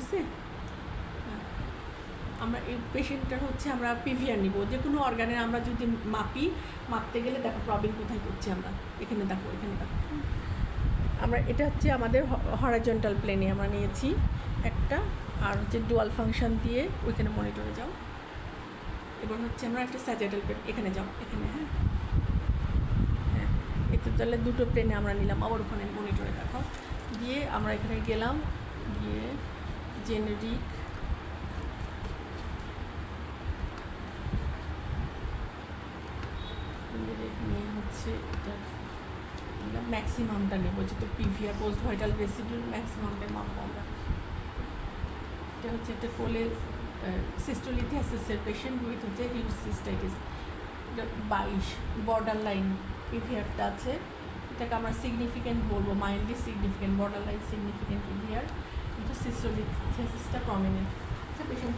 আছে। আমরা এই পেশেন্টটার হচ্ছে আমরা পিভিআর নিব, যে কোনো অর্গানের আমরা যদি মাপতে গেলে দেখো প্রবলেম কোথায় করছি আমরা, এখানে দেখো আমরা এটা হচ্ছে আমাদের হরাইজন্টাল প্লেনে আমরা নিয়েছি একটা, আর হচ্ছে ডুয়াল ফাংশন দিয়ে ওইখানে মনিটরে যাও। এবার হচ্ছে আমরা একটা স্যাটেলাইট প্লেন, এখানে যাও, এখানে হ্যাঁ একটু তাহলে দুটো প্লেনে আমরা নিলাম, আবার ওখানে মনিটরে দেখো দিয়ে আমরা এখানে গেলাম, গিয়ে জেনেরিক নিয়ে হচ্ছে এটা আমরা ম্যাক্সিমামটা নেবো, যেহেতু পিভিআর পোস্ট ভাইটাল রেসিডিউর ম্যাক্সিমামটা মাপবো আমরা। এটা হচ্ছে একটা কোলে সিস্টোলিথিয়াসিসের পেশেন্ট উইথ হচ্ছে হিউজ সিস্টাইটিস, 22 বর্ডার লাইন পিভিআরটা আছে, এটাকে আমরা সিগনিফিকেন্ট বলবো, mildly significant, border line significant PVR, কিন্তু সিস্টোলিথিয়াসিসটা প্রমিনেন্ট। আচ্ছা পেশেন্ট